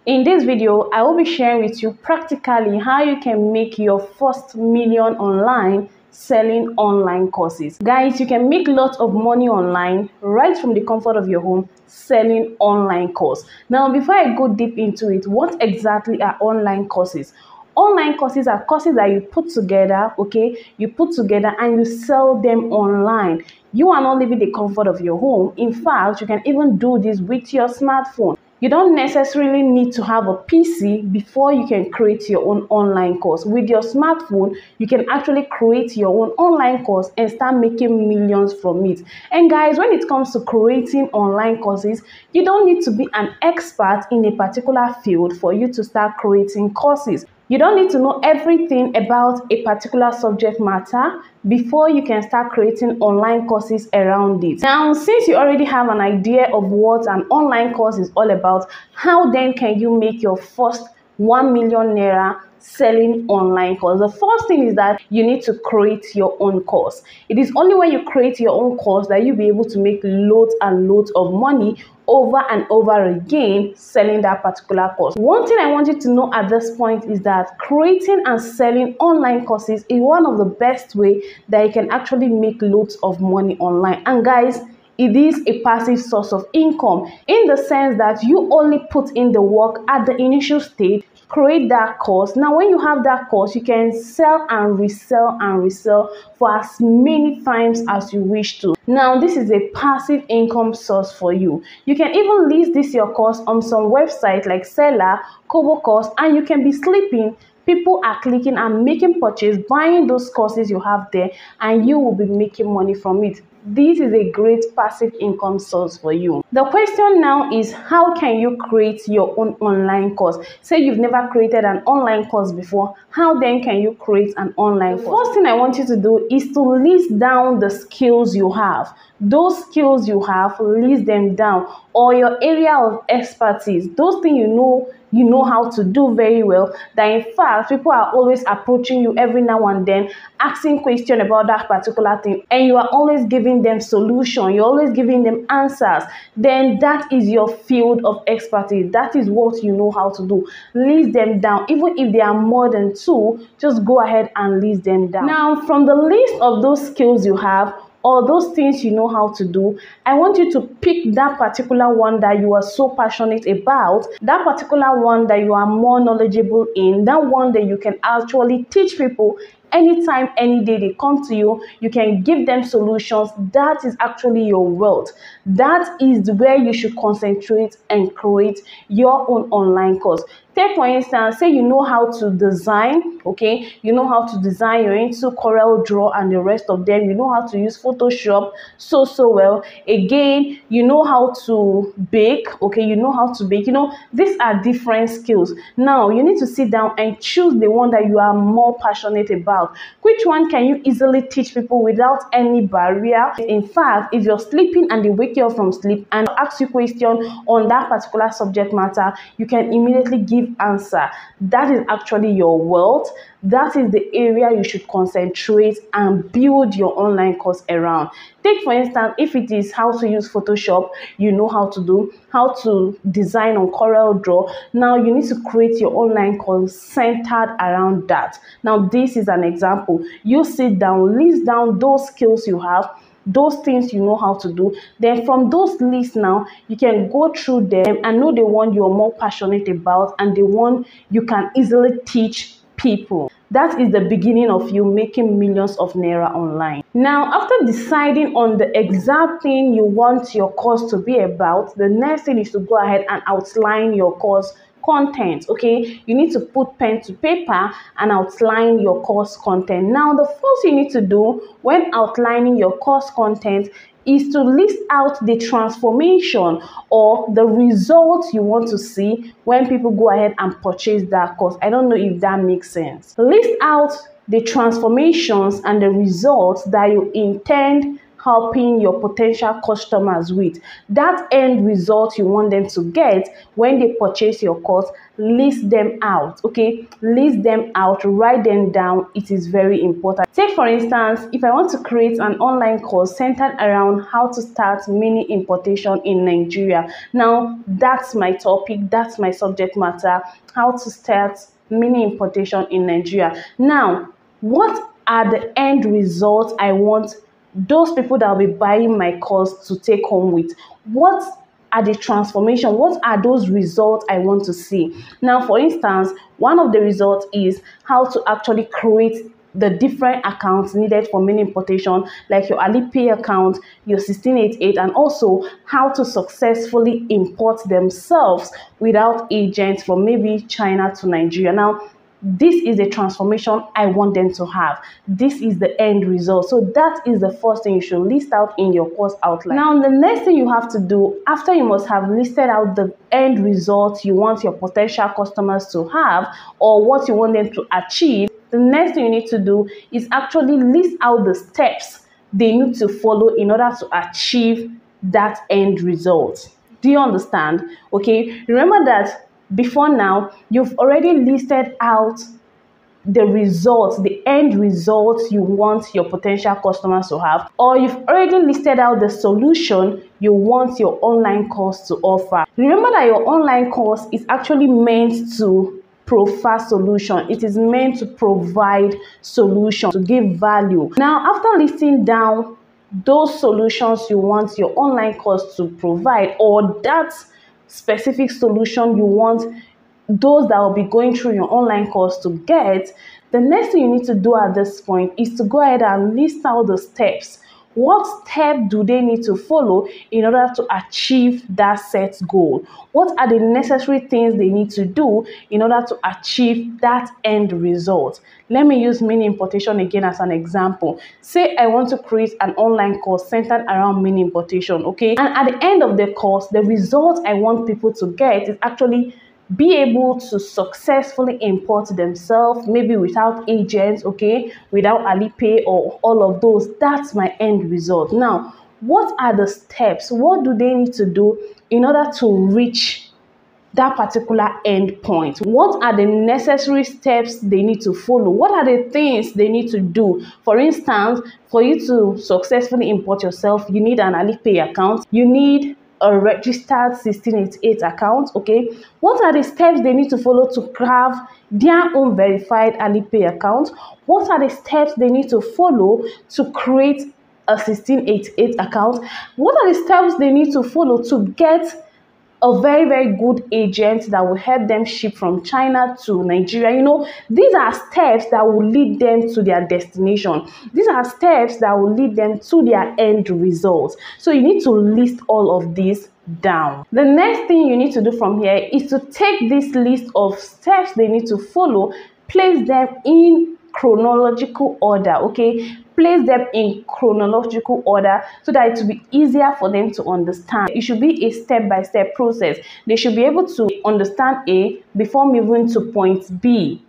In this video, I will be sharing with you practically how you can make your first million online selling online courses. Guys, you can make lots of money online right from the comfort of your home selling online course. Now, before I go deep into it, what exactly are online courses? Online courses are courses that you put together, okay? You put together and you sell them online. You are not leaving the comfort of your home. In fact, you can even do this with your smartphone. You don't necessarily need to have a PC before you can create your own online course. With your smartphone, you can actually create your own online course and start making millions from it. And guys, when it comes to creating online courses, you don't need to be an expert in a particular field for you to start creating courses. You don't need to know everything about a particular subject matter before you can start creating online courses around it. Now, since you already have an idea of what an online course is all about, how then can you make your first 1 million naira selling online course? The first thing is that you need to create your own course. It is only when you create your own course that you'll be able to make loads and loads of money over and over again selling that particular course. One thing I want you to know at this point is that creating and selling online courses is one of the best ways that you can actually make loads of money online. And guys, it is a passive source of income in the sense that you only put in the work at the initial stage, create that course. Now, when you have that course, you can sell and resell for as many times as you wish to. Now, this is a passive income source for you. You can even list this your course on some website like Seller, Kobo Course, and you can be sleeping. People are clicking and making purchase, buying those courses you have there, and you will be making money from it. This is a great passive income source for you. The question now is, how can you create your own online course? Say you've never created an online course before. How then can you create an online course? The first thing I want you to do is to list down the skills you have. Those skills you have, list them down, or your area of expertise. Those things you know how to do very well, that in fact people are always approaching you every now and then asking questions about that particular thing, and you are always giving them solution, you're always giving them answers. Then that is your field of expertise. That is what you know how to do. List them down. Even if there are more than two, just go ahead and list them down. Now, from the list of those skills you have, or those things you know how to do, I want you to pick that particular one that you are so passionate about, that particular one that you are more knowledgeable in, that one that you can actually teach people anytime, any day they come to you. You can give them solutions. That is actually your wealth. That is where you should concentrate and create your own online course. Take for instance, say you know how to design, okay? You know how to design, you're into Corel Draw and the rest of them. You know how to use Photoshop so well. Again, you know how to bake, okay? You know how to bake. These are different skills. Now, you need to sit down and choose the one that you are more passionate about. Which one can you easily teach people without any barrier? In fact, if you're sleeping and they wake you up from sleep and ask you question on that particular subject matter, you can immediately give answer. That is actually your wealth. That is the area you should concentrate and build your online course around. Take for instance, if it is how to use Photoshop, you know how to do, how to design on Corel Draw. Now you need to create your online course centered around that. Now this is an example. You sit down, list down those skills you have, those things you know how to do. Then from those lists now, you can go through them and know the one you're more passionate about and the one you can easily teach people. That is the beginning of you making millions of naira online. Now, after deciding on the exact thing you want your course to be about, the next thing is to go ahead and outline your course content. Okay, you need to put pen to paper and outline your course content. Now, the first you need to do when outlining your course content is to list out the transformation or the results you want to see when people go ahead and purchase that course. I don't know if that makes sense. List out the transformations and the results that you intend helping your potential customers with. That end result you want them to get when they purchase your course, list them out, okay? List them out, write them down. It is very important. Take for instance, if I want to create an online course centered around how to start mini importation in Nigeria. Now, that's my topic, that's my subject matter, how to start mini importation in Nigeria. Now, what are the end results I want those people that will be buying my course to take home with? What are the transformation? What are those results I want to see? Now, for instance, one of the results is how to actually create the different accounts needed for mini importation, like your Alipay account, your 1688, and also how to successfully import themselves without agents from maybe China to Nigeria. Now, this is a transformation I want them to have. This is the end result. So that is the first thing you should list out in your course outline. Now, the next thing you have to do after you must have listed out the end result you want your potential customers to have or what you want them to achieve, the next thing you need to do is actually list out the steps they need to follow in order to achieve that end result. Do you understand? Okay, remember that before now, you've already listed out the results, the end results you want your potential customers to have, or you've already listed out the solution you want your online course to offer. Remember that your online course is actually meant to provide solution. It is meant to provide solution, to give value. Now, after listing down those solutions you want your online course to provide, or that specific solution you want those that will be going through your online course to get, the next thing you need to do at this point is to go ahead and list out the steps. What step do they need to follow in order to achieve that set goal? What are the necessary things they need to do in order to achieve that end result? Let me use mini importation again as an example. Say I want to create an online course centered around mini importation, okay? And at the end of the course, the result I want people to get is actually be able to successfully import themselves, maybe without agents, okay, without Alipay or all of those. That's my end result. Now, what are the steps? What do they need to do in order to reach that particular end point? What are the necessary steps they need to follow? What are the things they need to do? For instance, for you to successfully import yourself, you need an Alipay account. You need a registered 1688 account, okay? What are the steps they need to follow to have their own verified Alipay account? What are the steps they need to follow to create a 1688 account? What are the steps they need to follow to get a very, very good agent that will help them ship from China to Nigeria? You know, these are steps that will lead them to their destination. These are steps that will lead them to their end result. So you need to list all of these down. The next thing you need to do from here is to take this list of steps they need to follow, place them in chronological order, okay? Place them in chronological order so that it will be easier for them to understand. It should be a step-by-step process. They should be able to understand A before moving to point B.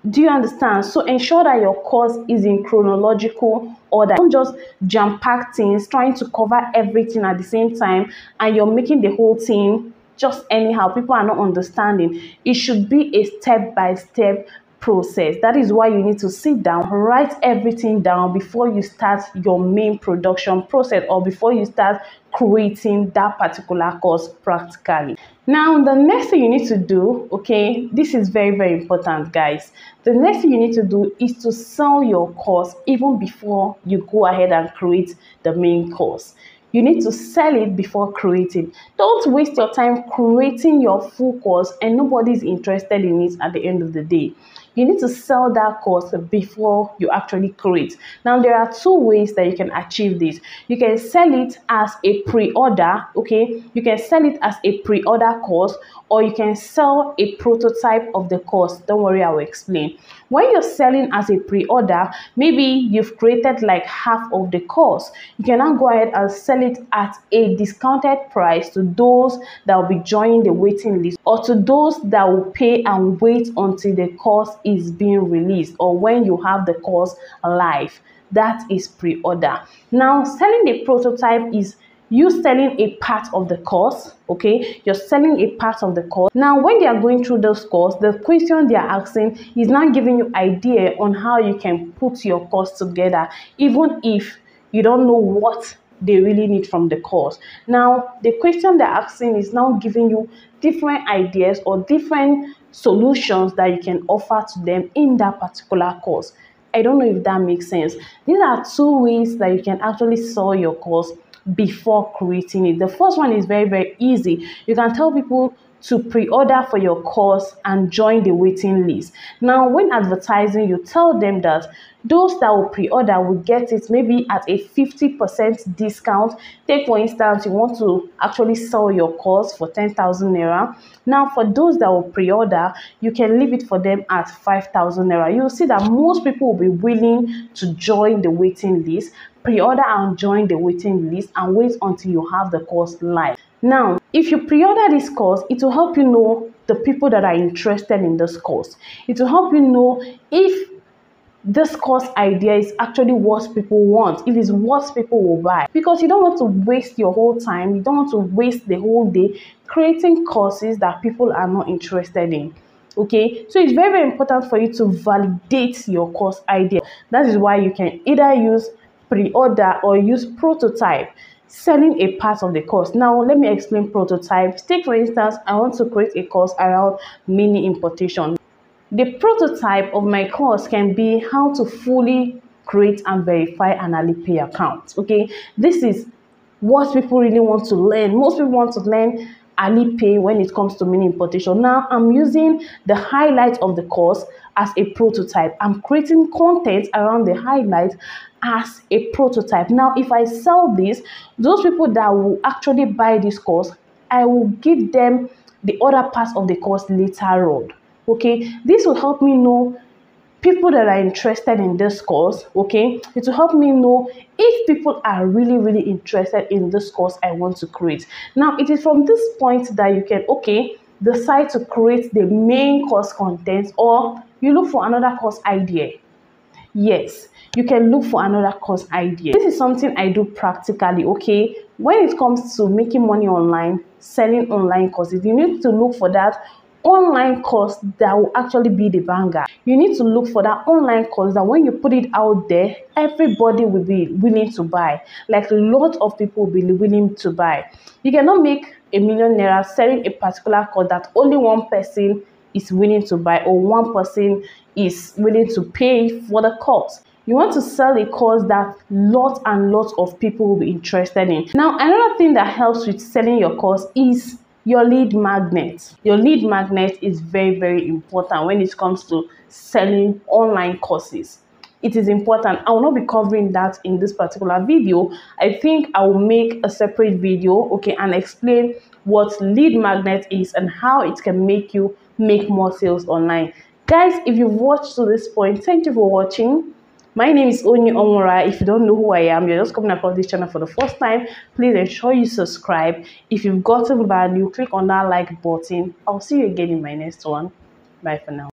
Do you understand? So ensure that your course is in chronological order. Don't just jam-pack things, trying to cover everything at the same time, and you're making the whole thing just anyhow. People are not understanding. It should be a step-by-step process. That is why you need to sit down, write everything down before you start your main production process or before you start creating that particular course practically. Now, the next thing you need to do, okay, this is very, very important, guys. The next thing you need to do is to sell your course even before you go ahead and create the main course. You need to sell it before creating. Don't waste your time creating your full course and nobody's interested in it at the end of the day. You need to sell that course before you actually create. Now, there are two ways that you can achieve this. You can sell it as a pre-order, okay? You can sell it as a pre-order course, or you can sell a prototype of the course. Don't worry, I will explain. When you're selling as a pre-order, maybe you've created like half of the course. You can now go ahead and sell it at a discounted price to those that will be joining the waiting list, or to those that will pay and wait until the course is being released or when you have the course live. That is pre-order. Now, selling the prototype is you selling a part of the course. Okay, you're selling a part of the course. Now, when they are going through those course, the question they are asking is now giving you idea on how you can put your course together, even if you don't know what they really need from the course. Now, the question they're asking is now giving you different ideas or different solutions that you can offer to them in that particular course. I don't know if that makes sense. These are two ways that you can actually sell your course before creating it. The first one is very, very easy. You can tell people to pre-order for your course and join the waiting list. Now, when advertising, you tell them that those that will pre-order will get it maybe at a 50% discount. Take for instance, you want to actually sell your course for 10,000 naira. Now, for those that will pre-order, you can leave it for them at 5,000 naira. You'll see that most people will be willing to join the waiting list, pre-order and join the waiting list, and wait until you have the course live. Now, if you pre-order this course, it will help you know the people that are interested in this course. It will help you know if this course idea is actually what people want, if it's what people will buy. Because you don't want to waste your whole time, you don't want to waste the whole day creating courses that people are not interested in. Okay, so it's very, very important for you to validate your course idea. That is why you can either use pre-order or use prototype, selling a part of the course. Now, let me explain prototypes. Take for instance, I want to create a course around mini importation. The prototype of my course can be how to fully create and verify an Alipay account. Okay, this is what people really want to learn. Most people want to learn Alipay when it comes to mini importation. Now, I'm using the highlight of the course as a prototype. I'm creating content around the highlight as a prototype. Now, if I sell this, those people that will actually buy this course, I will give them the other parts of the course later on. Okay, this will help me know people that are interested in this course. Okay, it will help me know if people are really, really interested in this course I want to create. Now, it is from this point that you can, decide to create the main course content, or you look for another course idea. Yes, you can look for another course idea. This is something I do practically, okay? When it comes to making money online, selling online courses, you need to look for that online course that will actually be the banger. You need to look for that online course that when you put it out there, everybody will be willing to buy. Like a lot of people will be willing to buy. You cannot make a million naira selling a particular course that only one person is willing to buy, or one person is willing to pay for the course. You want to sell a course that lots and lots of people will be interested in. Now, another thing that helps with selling your course is your lead magnet. Your lead magnet is very, very important when it comes to selling online courses. It is important. I will not be covering that in this particular video. I think I will make a separate video, okay, and explain what lead magnet is and how it can make you make more sales online. Guys, if you've watched to this point, thank you for watching. My name is Onwurah. If you don't know who I am, you're just coming across this channel for the first time, please ensure you subscribe. If you've gotten value, click on that like button. I'll see you again in my next one. Bye for now.